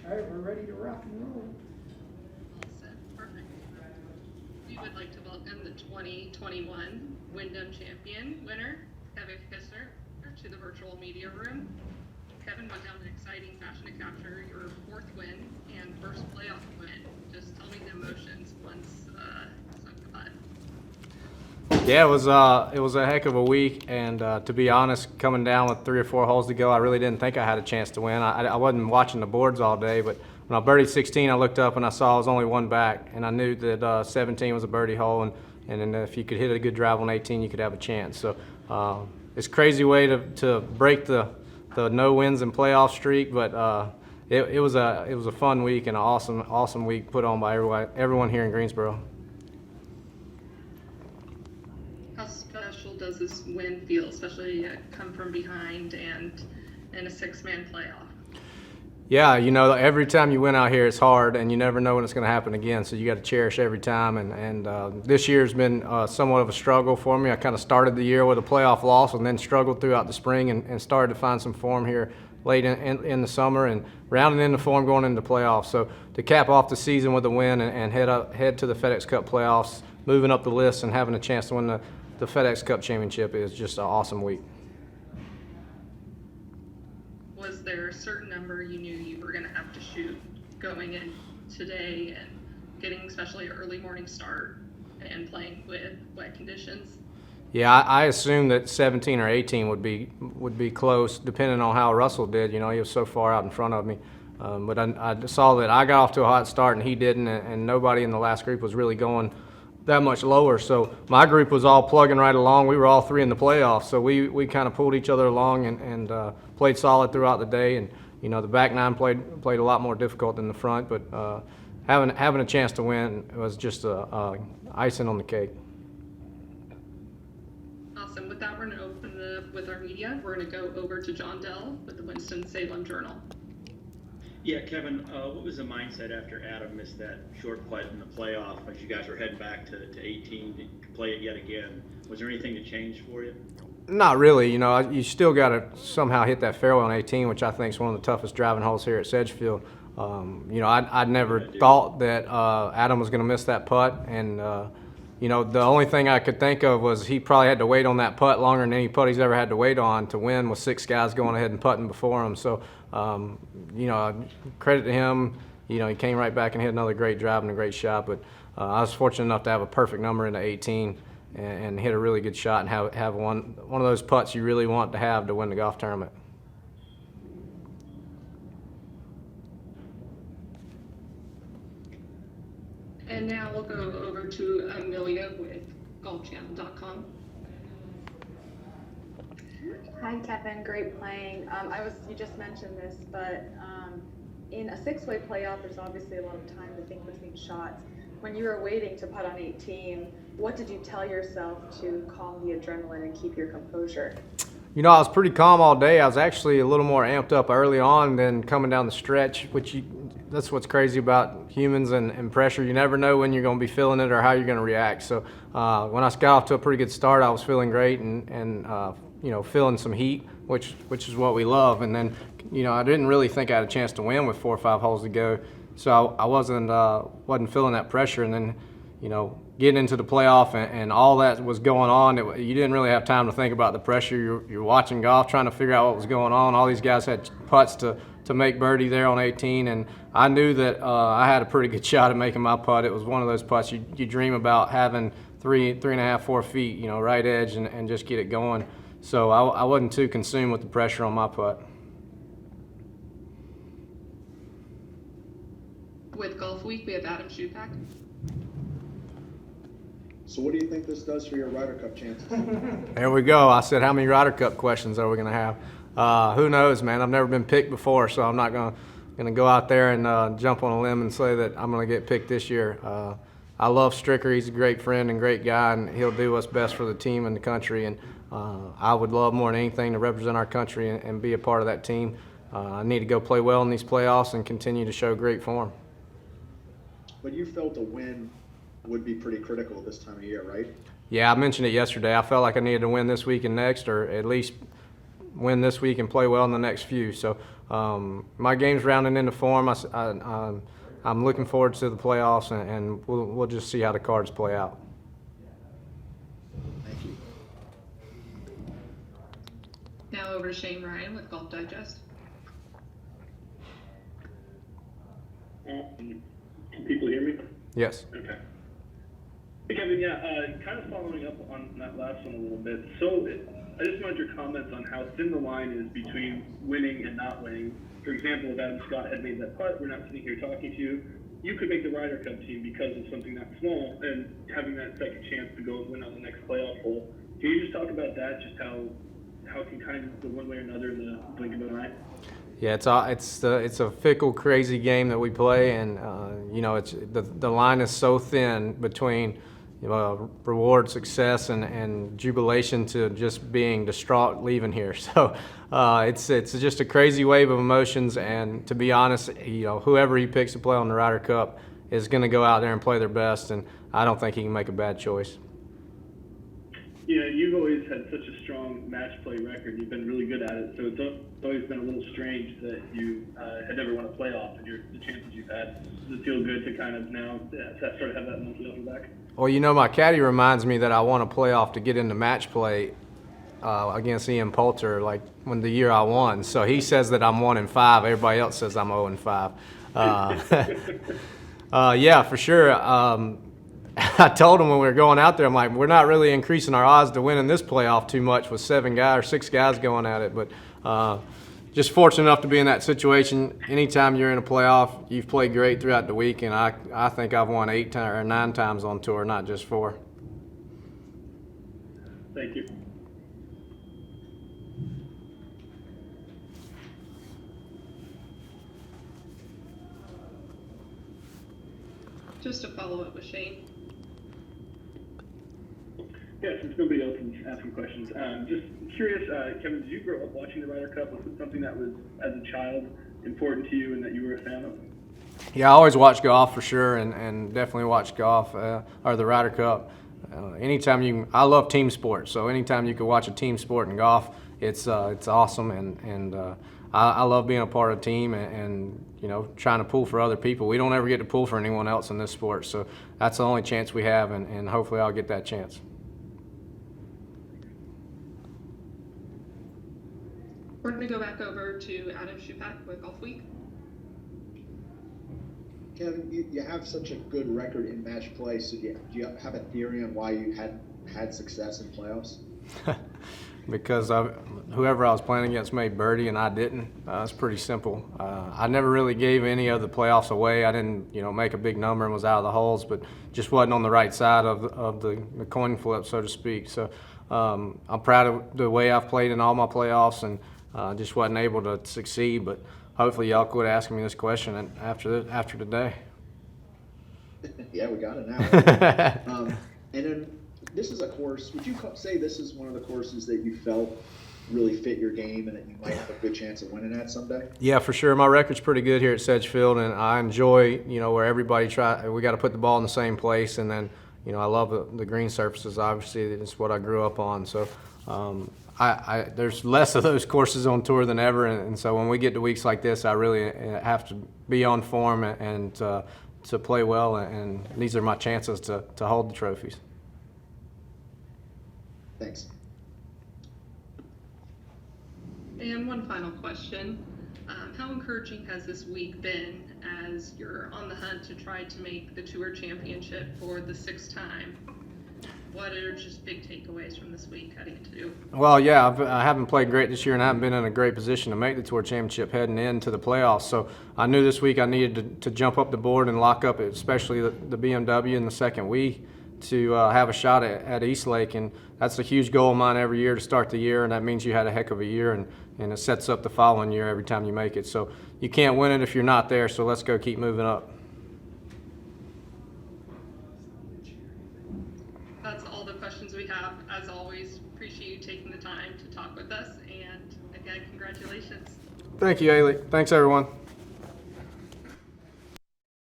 All right, we're ready to rock and roll. All set. Perfect. We would like to welcome the 2021 Wyndham champion winner, Kevin Kisner, to the virtual media room. Kevin went down an exciting fashion to capture your fourth win and first playoff win. Just tell me the emotions once sunk the putt. Yeah, it was a heck of a week, and to be honest, coming down with 3 or 4 holes to go, I really didn't think I had a chance to win. I wasn't watching the boards all day, but when I birdied 16, I looked up and I saw I was only one back, and I knew that 17 was a birdie hole, and then if you could hit a good drive on 18, you could have a chance. So it's a crazy way to break the no wins and playoff streak, but it was a fun week and an awesome week put on by everyone here in Greensboro. How special does this win feel, especially come from behind and in a 6-man playoff? Yeah, every time you win out here, it's hard, and you never know when it's going to happen again. So you got to cherish every time. And this year's been somewhat of a struggle for me. I kind of started the year with a playoff loss, and then struggled throughout the spring, and started to find some form here late in the summer, and rounding into form going into playoffs. So to cap off the season with a win and head to the FedEx Cup playoffs, moving up the list, and having a chance to win the FedEx Cup championship is just an awesome week. Was there a certain number you knew you were going to have to shoot going in today and getting especially an early morning start and playing with wet conditions? Yeah, I assumed that 17 or 18 would be close, depending on how Russell did. He was so far out in front of me. But I saw that I got off to a hot start and he didn't, and nobody in the last group was really going that much lower. So my group was all plugging right along. We were all 3 in the playoffs, so we kind of pulled each other along and played solid throughout the day. And the back 9 played a lot more difficult than the front, but having a chance to win was just icing on the cake. Awesome. With that, we're going to open it up with our media. We're going to go over to John Dell with the Winston-Salem Journal. Yeah, Kevin, what was the mindset after Adam missed that short putt in the playoff as you guys were heading back to 18 to play it yet again? Was there anything that changed for you? Not really. You still got to somehow hit that fairway on 18, which I think is one of the toughest driving holes here at Sedgefield. I'd never thought that Adam was going to miss that putt, and the only thing I could think of was he probably had to wait on that putt longer than any putt he's ever had to wait on to win, with 6 guys going ahead and putting before him. So, credit to him. He came right back and hit another great drive and a great shot. But I was fortunate enough to have a perfect number into 18 and hit a really good shot and have one of those putts you really want to have to win the golf tournament. And now we'll go over to Amelia with golfchannel.com. Hi, Kevin. Great playing. You just mentioned this, but in a 6-way playoff, there's obviously a lot of time to think between shots. When you were waiting to putt on 18, what did you tell yourself to calm the adrenaline and keep your composure? I was pretty calm all day. I was actually a little more amped up early on than coming down the stretch, that's what's crazy about humans and pressure. You never know when you're going to be feeling it or how you're going to react. So when I got off to a pretty good start, I was feeling great and feeling some heat, which is what we love. And then, I didn't really think I had a chance to win with 4 or 5 holes to go. So I wasn't feeling that pressure. And then, getting into the playoff and all that was going on, you didn't really have time to think about the pressure. You're watching golf, trying to figure out what was going on. All these guys had putts to make birdie there on 18, and I knew that I had a pretty good shot at making my putt. It was one of those putts you dream about having 3.5, 4 feet, right edge, and just get it going. So I wasn't too consumed with the pressure on my putt. With Golf Week, we have Adam Schupak. So what do you think this does for your Ryder Cup chances? There we go. I said, how many Ryder Cup questions are we going to have? Who knows, man? I've never been picked before, so I'm not going to go out there and jump on a limb and say that I'm going to get picked this year. I love Stricker. He's a great friend and great guy, and he'll do what's best for the team and the country. And I would love more than anything to represent our country and be a part of that team. I need to go play well in these playoffs and continue to show great form. But you felt a win would be pretty critical this time of year, right? Yeah, I mentioned it yesterday. I felt like I needed to win this week and next, or at least win this week and play well in the next few. So my game's rounding into form. I'm looking forward to the playoffs, and we'll just see how the cards play out. Thank you. Now over to Shane Ryan with Golf Digest. Can people hear me? Yes. Okay. Hey, Kevin, kind of following up on that last one a little bit. So I just wanted your comments on how thin the line is between winning and not winning. For example, if Adam Scott had made that putt, we're not sitting here talking to you. You could make the Ryder Cup team because of something that small and having that second chance to go and win on the next playoff hole. Can you just talk about that, just how it can kind of go one way or another in the blink of an eye? Yeah, it's a fickle, crazy game that we play, and it's the line is so thin between reward, success, and jubilation to just being distraught leaving here. So it's just a crazy wave of emotions, and to be honest, whoever he picks to play on the Ryder Cup is going to go out there and play their best, and I don't think he can make a bad choice. You've always had such a strong match play record. You've been really good at it, so it's always been a little strange that you had never won a playoff and the chances you've had. Does it feel good to kind of now sort of have that monkey off your back? Well, my caddy reminds me that I won a playoff to get into match play against Ian Poulter, like when the year I won. So he says that I'm 1-5. Everybody else says I'm 0-5. Yeah, for sure. I told him when we were going out there, I'm like, we're not really increasing our odds to winning this playoff too much with 6 guys going at it. But just fortunate enough to be in that situation. Anytime you're in a playoff, you've played great throughout the week, and I think I've won 8 or 9 times on tour, not just 4. Thank you. Just to follow up with Shane. Yeah, since nobody else is asking questions, just curious, Kevin, did you grow up watching the Ryder Cup? Was it something that was, as a child, important to you and that you were a fan of? Yeah, I always watch golf for sure, and definitely watch golf or the Ryder Cup. Anytime I love team sports, so anytime you can watch a team sport in golf, it's awesome, and I love being a part of a team and trying to pull for other people. We don't ever get to pull for anyone else in this sport, so that's the only chance we have, and hopefully I'll get that chance. We're going to go back over to Adam Schupak with Golf Week. Kevin, you have such a good record in match play, so do you have a theory on why you had success in playoffs? Because whoever I was playing against made birdie and I didn't. It's pretty simple. I never really gave any of the playoffs away. I didn't, make a big number and was out of the holes, but just wasn't on the right side of the coin flip, so to speak. So I'm proud of the way I've played in all my playoffs, and just wasn't able to succeed. But hopefully y'all quit asking me this question after today. Yeah, we got it now. And then this is a course, would you say this is one of the courses that you felt really fit your game and that you might have a good chance of winning at someday? Yeah, for sure. My record's pretty good here at Sedgefield, and I enjoy, where everybody we got to put the ball in the same place, and then, I love the green surfaces. Obviously, it's what I grew up on. So there's less of those courses on tour than ever, and so when we get to weeks like this, I really have to be on form and to play well, and these are my chances to hold the trophies. Thanks. And one final question. How encouraging has this week been as you're on the hunt to try to make the Tour Championship for the 6th time? What are just big takeaways from this week heading into? Well, yeah, I haven't played great this year, and I haven't been in a great position to make the Tour Championship heading into the playoffs. So I knew this week I needed to jump up the board and lock up, especially the BMW in the second week, to have a shot at Eastlake, and that's a huge goal of mine every year to start the year, and that means you had a heck of a year, and it sets up the following year every time you make it. So you can't win it if you're not there, so let's go keep moving up. That's all the questions we have. As always, appreciate you taking the time to talk with us, and again, congratulations. Thank you, Ailey. Thanks, everyone.